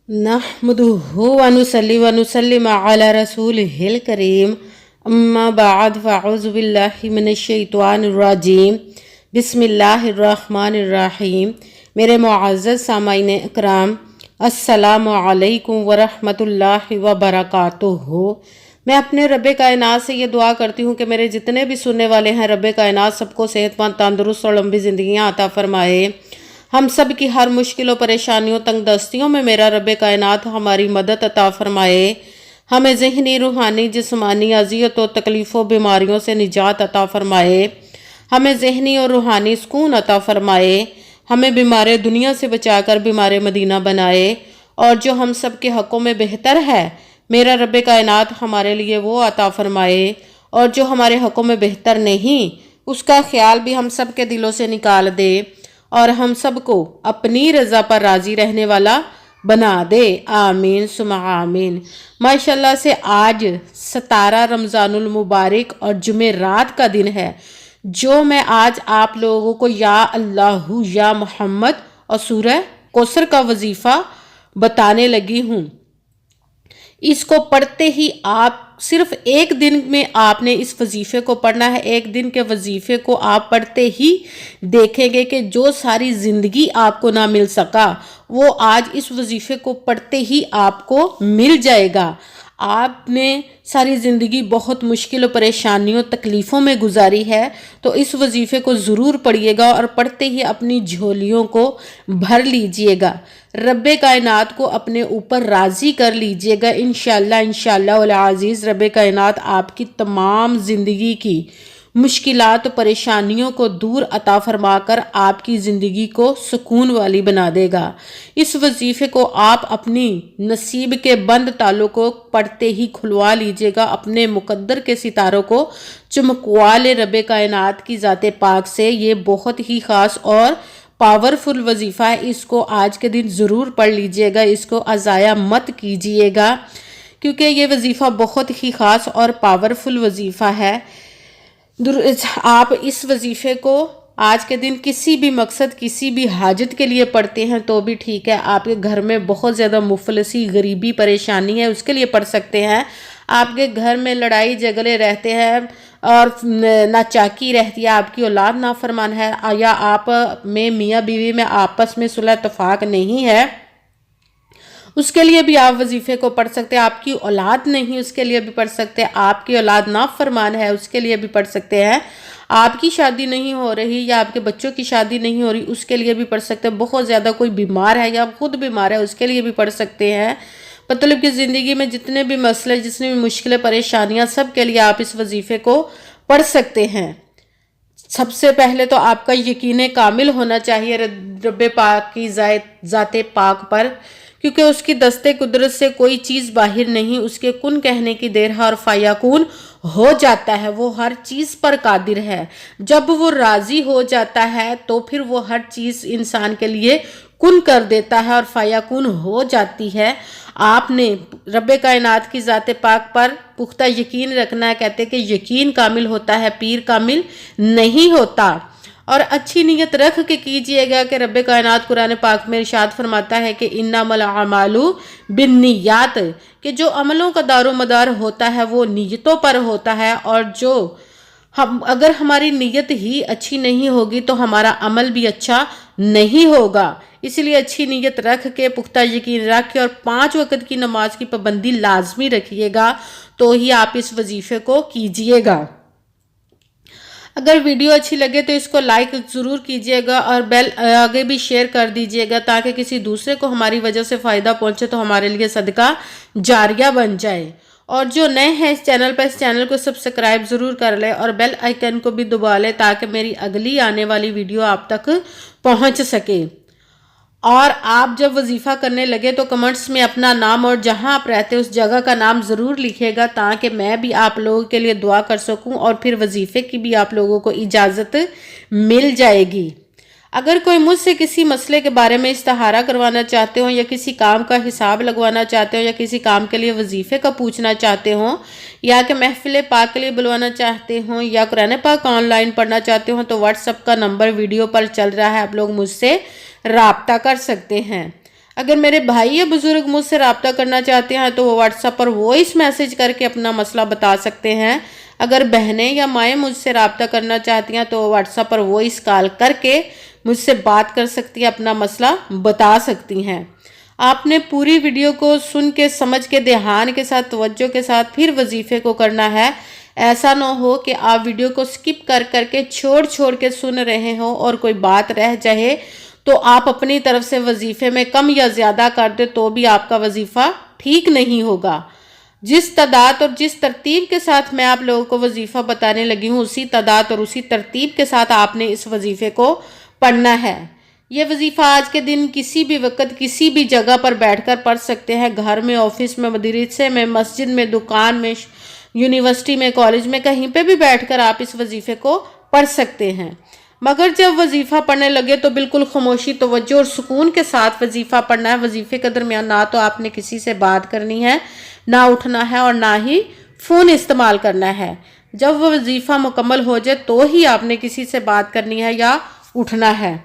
नहमदुहु व नुसल्ली व नुसल्लिम अला रसूलिहिल करीम अम्मा बाद फ़अऊज़ु बिल्लाहि मिनश्शैतानिर रजीम बिस्मिल्लाहिर्रहमानिर्रहीम। मेरे मुअज़्ज़ज़ सामाईन इकराम, अस्सलामु अलैकुम व रहमतुल्लाहि व बरकातुहू। मैं अपने रब्बे कायनात से ये दुआ करती हूँ कि मेरे जितने भी सुनने वाले हैं, रब्बे कायनात सबको सेहतमंद, तंदुरुस्त और लंबी ज़िंदगियाँ अता फ़रमाए। हम सब की हर मुश्किलों, परेशानियों, तंगदस्तियों में मेरा रब्बे कायनात हमारी मदद अता फ़रमाए। हमें ज़हनी, रूहानी, जिस्मानी अज़ियत और तकलीफ़ों, बीमारियों से निजात अता फ़रमाए। हमें ज़हनी और रूहानी सुकून अता फ़रमाए। हमें बीमार दुनिया से बचाकर बीमार मदीना बनाए। और जो हम सब के हक़ों में बेहतर है, मेरा रब्बे कायनात हमारे लिए वो अता फ़रमाए। और जो हमारे हक़ों में बेहतर नहीं, उसका ख्याल भी हम सब के दिलों से निकाल दे और हम सबको अपनी रज़ा पर राज़ी रहने वाला बना दे। आमीन सुमा आमीन। माशाल्लाह से आज 17 रमज़ानुल मुबारक और जुमेरात का दिन है, जो मैं आज आप लोगों को या अल्लाहु या मोहम्मद और सूरह कौसर का वजीफ़ा बताने लगी हूँ। इसको पढ़ते ही आप सिर्फ एक दिन में आपने इस वजीफ़े को पढ़ना है। एक दिन के वजीफ़े को आप पढ़ते ही देखेंगे कि जो सारी ज़िंदगी आपको ना मिल सका, वो आज इस वजीफ़े को पढ़ते ही आपको मिल जाएगा। आपने सारी ज़िंदगी बहुत मुश्किल और परेशानियों, तकलीफ़ों में गुजारी है, तो इस वजीफ़े को ज़रूर पढ़िएगा और पढ़ते ही अपनी झोलियों को भर लीजिएगा। रब्बे कायनात को अपने ऊपर राज़ी कर लीजिएगा। इंशाअल्लाह इंशाअल्लाह वल अज़ीज़ रब्बे कायनात आपकी तमाम ज़िंदगी की मुश्किलात, परेशानियों को दूर अता फरमाकर आपकी ज़िंदगी को सुकून वाली बना देगा। इस वजीफ़े को आप अपनी नसीब के बंद तालों को पढ़ते ही खुलवा लीजिएगा। अपने मुकद्दर के सितारों को चमकवा ले रब्बे कायनात की ज़ाते पाक से। ये बहुत ही ख़ास और पावरफुल वजीफ़ा है। इसको आज के दिन ज़रूर पढ़ लीजिएगा, इसको अज़ाया मत कीजिएगा, क्योंकि ये वजीफ़ा बहुत ही ख़ास और पावरफुल वजीफ़ा है। आप इस वजीफ़े को आज के दिन किसी भी मकसद, किसी भी हाजत के लिए पढ़ते हैं तो भी ठीक है। आपके घर में बहुत ज़्यादा मुफलसी, गरीबी, परेशानी है, उसके लिए पढ़ सकते हैं। आपके घर में लड़ाई झगड़े रहते हैं और नाचाकी रहती है, आपकी औलाद नाफरमान है, या आप में मियाँ बीवी में आपस में सुलह इत्तफाक नहीं है, उसके लिए भी आप वजीफ़े को पढ़ सकते हैं। आपकी औलाद नहीं, उसके लिए भी पढ़ सकते हैं। आपकी औलाद नाफरमान है, उसके लिए भी पढ़ सकते हैं। आपकी शादी नहीं हो रही या आपके बच्चों की शादी नहीं हो रही, उसके लिए भी पढ़ सकते हैं। बहुत ज़्यादा कोई बीमार है या आप खुद बीमार है, उसके लिए भी पढ़ सकते हैं। मतलब कि ज़िंदगी में जितने भी मसले, जितनी भी मुश्किलें, परेशानियाँ, सब के लिए आप इस वजीफ़े को पढ़ सकते हैं। सबसे पहले तो आपका यकीन कामिल होना चाहिए रब्बे पाक की ज़ाते पाक पर, क्योंकि उसकी दस्ते कुदरत से कोई चीज़ बाहर नहीं। उसके कुन कहने की देर है और फायाकुन हो जाता है। वो हर चीज़ पर कादिर है। जब वो राज़ी हो जाता है तो फिर वो हर चीज़ इंसान के लिए कुन कर देता है और फायाकुन हो जाती है। आपने रब्बे कायनात की ज़ाते पाक पर पुख्ता यकीन रखना है। कहते हैं कि यकीन कामिल होता है, पीर कामिल नहीं होता। और अच्छी नीयत रख के कीजिएगा कि रब्बे कायनात कुरान पाक में इरशाद फरमाता है कि इन्नमल अमालु बिन्नियात, कि जो अमलों का दारो मदार होता है वो नीयतों पर होता है। और जो हम अगर हमारी नीयत ही अच्छी नहीं होगी तो हमारा अमल भी अच्छा नहीं होगा। इसलिए अच्छी नीयत रख के, पुख्ता यकीन रख के और 5 वक्त की नमाज की पाबंदी लाजमी रखिएगा, तो ही आप इस वजीफ़े को कीजिएगा। अगर वीडियो अच्छी लगे तो इसको लाइक ज़रूर कीजिएगा और बेल आगे भी शेयर कर दीजिएगा, ताकि किसी दूसरे को हमारी वजह से फ़ायदा पहुंचे तो हमारे लिए सदका जारिया बन जाए। और जो नए हैं इस चैनल पर, इस चैनल को सब्सक्राइब ज़रूर कर लें और बेल आइकन को भी दबा लें, ताकि मेरी अगली आने वाली वीडियो आप तक पहुँच सके। और आप जब वजीफ़ा करने लगे तो कमेंट्स में अपना नाम और जहां आप रहते हैं उस जगह का नाम ज़रूर लिखिएगा, ताकि मैं भी आप लोगों के लिए दुआ कर सकूं और फिर वजीफ़े की भी आप लोगों को इजाज़त मिल जाएगी। अगर कोई मुझसे किसी मसले के बारे में इस्तिहारा करवाना चाहते हो, या किसी काम का हिसाब लगवाना चाहते हो, या किसी काम के लिए वजीफ़े का पूछना चाहते हो, या कि महफिल पाक के लिए बुलवाना चाहते हो, या कुरान पाक ऑनलाइन पढ़ना चाहते हो, तो व्हाट्सएप का नंबर वीडियो पर चल रहा है, आप लोग मुझसे राब्ता कर सकते हैं। اگر میرے بھائی یا بزرگ مجھ سے رابطہ کرنا چاہتے ہیں تو وہ واٹس ایپ پر وائس میسیج کر کے اپنا مسئلہ بتا سکتے ہیں۔ اگر بہنیں یا مائیں مجھ سے رابطہ کرنا چاہتی ہیں تو وہ واٹس ایپ پر وائس کال کر کے مجھ سے بات کر سکتی ہیں، اپنا مسئلہ بتا سکتی ہیں۔ آپ نے پوری ویڈیو کو سن کے سمجھ کے دھیان کے ساتھ توجہ کے ساتھ پھر وظیفے کو کرنا ہے۔ ایسا نہ ہو کہ آپ ویڈیو کو سکپ کر کے چھوڑ کے سن رہے ہوں اور کوئی بات رہ جائے تو آپ اپنی طرف سے وظیفے میں کم یا زیادہ کر دیں تو بھی آپ کا وظیفہ ٹھیک نہیں ہوگا۔ جس تعداد اور جس ترتیب کے ساتھ میں آپ لوگوں کو وظیفہ بتانے لگی ہوں اسی تعداد اور اسی ترتیب کے ساتھ آپ نے اس وظیفے کو پڑھنا ہے۔ یہ وظیفہ آج کے دن کسی بھی وقت کسی بھی جگہ پر بیٹھ کر پڑھ سکتے ہیں، گھر میں، آفس میں، مدرسے میں، مسجد میں، دکان میں، یونیورسٹی میں، کالج میں، کہیں پہ بھی بیٹھ کر آپ اس وظیفے کو پڑھ سکتے ہیں۔ مگر جب وظیفہ پڑھنے لگے تو بالکل خاموشی، توجہ اور سکون کے ساتھ وظیفہ پڑھنا ہے۔ وظیفے کے درمیان نہ تو آپ نے کسی سے بات کرنی ہے، نہ اٹھنا ہے اور نہ ہی فون استعمال کرنا ہے۔ جب وہ وظیفہ مکمل ہو جائے تو ہی آپ نے کسی سے بات کرنی ہے یا اٹھنا ہے۔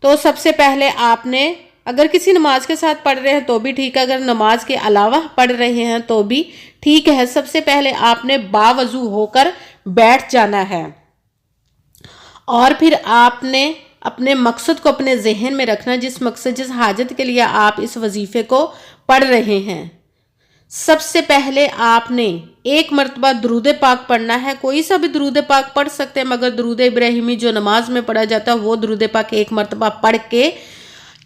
تو سب سے پہلے آپ نے اگر کسی نماز کے ساتھ پڑھ رہے ہیں تو بھی ٹھیک ہے، اگر نماز کے علاوہ پڑھ رہے ہیں تو بھی ٹھیک ہے۔ سب سے پہلے آپ نے باوضو ہو کر بیٹھ جانا ہے اور پھر آپ نے اپنے مقصد کو اپنے ذہن میں رکھنا، جس مقصد جس حاجت کے لیے آپ اس وظیفے کو پڑھ رہے ہیں۔ سب سے پہلے آپ نے ایک مرتبہ درود پاک پڑھنا ہے۔ کوئی سا بھی درود پاک پڑھ سکتے ہیں، مگر درود ابراہیمی جو نماز میں پڑھا جاتا ہے وہ درود پاک ایک مرتبہ پڑھ کے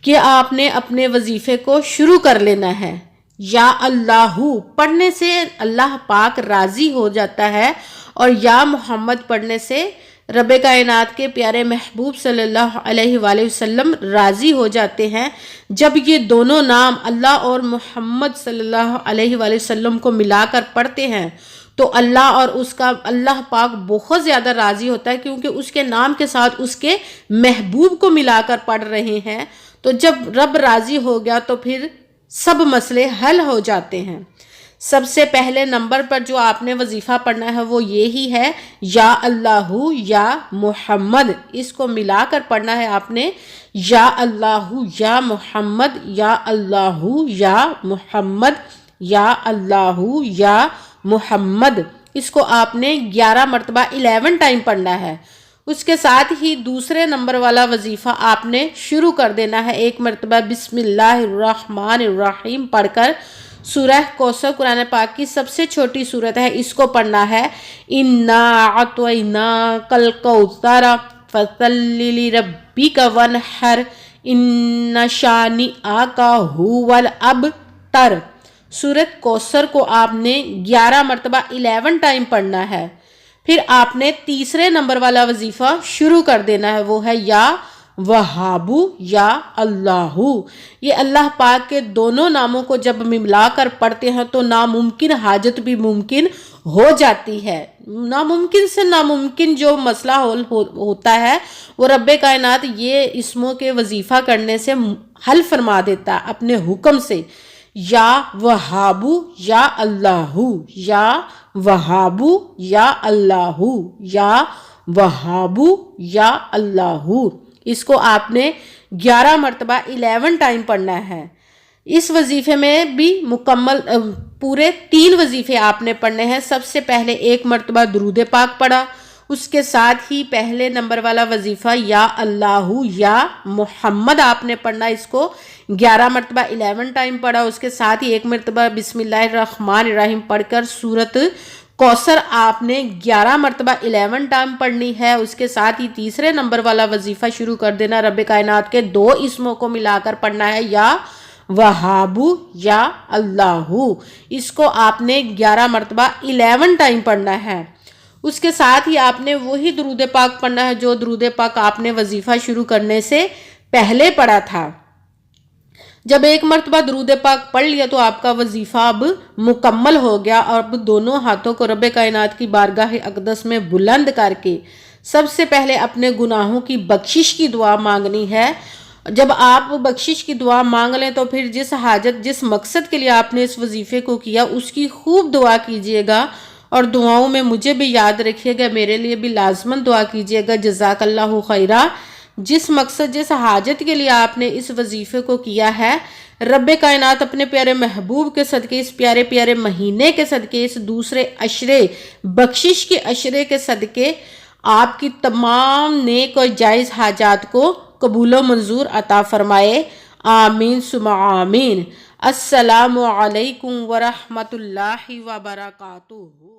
کہ آپ نے اپنے وظیفے کو شروع کر لینا ہے۔ یا اللہ پڑھنے سے اللہ پاک راضی ہو جاتا ہے اور یا محمد پڑھنے سے رب کائنات کے پیارے محبوب صلی اللہ علیہ وآلہ وسلم راضی ہو جاتے ہیں۔ جب یہ دونوں نام اللہ اور محمد صلی اللہ علیہ وآلہ وسلم کو ملا کر پڑھتے ہیں تو اللہ اور اس کا اللہ پاک بہت زیادہ راضی ہوتا ہے، کیونکہ اس کے نام کے ساتھ اس کے محبوب کو ملا کر پڑھ رہے ہیں۔ تو جب رب راضی ہو گیا تو پھر سب مسئلے حل ہو جاتے ہیں۔ سب سے پہلے نمبر پر جو آپ نے وظیفہ پڑھنا ہے وہ یہی ہے، یا اللہ یا محمد۔ اس کو ملا کر پڑھنا ہے آپ نے، یا اللہ یا محمد، یا اللہ یا محمد، یا اللہ یا محمد۔ اس کو آپ نے 11 مرتبہ 11 ٹائم پڑھنا ہے۔ اس کے ساتھ ہی دوسرے نمبر والا وظیفہ آپ نے شروع کر دینا ہے۔ ایک مرتبہ بسم اللہ الرحمن الرحیم پڑھ کر سورہ کوثر قرآن پاک کی سب سے چھوٹی سورت ہے، اس کو پڑھنا ہے۔ اِنَّا أَعْطَيْنَاكَ الْكَوْثَرَ فَصَلِّ لِرَبِّكَ وَانْحَرْ إِنَّ شَانِئَكَ هُوَ الْأَبْتَرُ۔ سورت کوثر کو آپ نے 11 مرتبہ 11 ٹائم پڑھنا ہے۔ پھر آپ نے تیسرے نمبر والا وظیفہ شروع کر دینا ہے، وہ ہے یا وہابو یا اللہ۔ یہ اللہ پاک کے دونوں ناموں کو جب ملا کر پڑھتے ہیں تو ناممکن حاجت بھی ممکن ہو جاتی ہے۔ ناممکن سے ناممکن جو مسئلہ ہوتا ہے وہ رب کائنات یہ اسموں کے وظیفہ کرنے سے حل فرما دیتا ہے اپنے حکم سے۔ یا وہابو یا اللہ، یا وہابو یا اللہ، یا وہابو یا اللہ۔ اس کو آپ نے 11 مرتبہ 11 ٹائم پڑھنا ہے۔ اس وظیفے میں بھی مکمل پورے 3 وظیفے آپ نے پڑھنے ہیں۔ سب سے پہلے ایک مرتبہ درود پاک پڑھا، اس کے ساتھ ہی پہلے نمبر والا وظیفہ یا اللہ یا محمد آپ نے پڑھنا، اس کو 11 مرتبہ 11 ٹائم پڑھا۔ اس کے ساتھ ہی ایک مرتبہ بسم اللہ الرحمن الرحیم پڑھ کر سورت کوثر آپ نے 11 مرتبہ 11 ٹائم پڑھنی ہے۔ اس کے ساتھ ہی تیسرے نمبر والا وظیفہ شروع کر دینا، رب کائنات کے 2 اسموں کو ملا کر پڑھنا ہے، یا وہابو یا اللہ۔ اس کو آپ نے 11 مرتبہ 11 ٹائم پڑھنا ہے۔ اس کے ساتھ ہی آپ نے وہی درود پاک پڑھنا ہے جو درود پاک آپ نے وظیفہ شروع کرنے سے پہلے پڑھا تھا۔ جب ایک مرتبہ درود پاک پڑھ لیا تو آپ کا وظیفہ اب مکمل ہو گیا، اور اب دونوں ہاتھوں کو رب کائنات کی بارگاہ اقدس میں بلند کر کے سب سے پہلے اپنے گناہوں کی بخشش کی دعا مانگنی ہے۔ جب آپ بخشش کی دعا مانگ لیں تو پھر جس حاجت جس مقصد کے لیے آپ نے اس وظیفے کو کیا اس کی خوب دعا کیجئے گا، اور دعاؤں میں مجھے بھی یاد رکھیے گا، میرے لیے بھی لازماً دعا کیجئے گا۔ جزاک اللہ خیرہ۔ جس مقصد جس حاجت کے لیے آپ نے اس وظیفے کو کیا ہے رب کائنات اپنے پیارے محبوب کے صدقے، اس پیارے پیارے مہینے کے صدقے، اس دوسرے عشرے، بخشش کے عشرے کے صدقے آپ کی تمام نیک اور جائز حاجات کو قبول و منظور عطا فرمائے، آمین ثم آمین۔ السلام علیکم ورحمۃ اللہ وبرکاتہ۔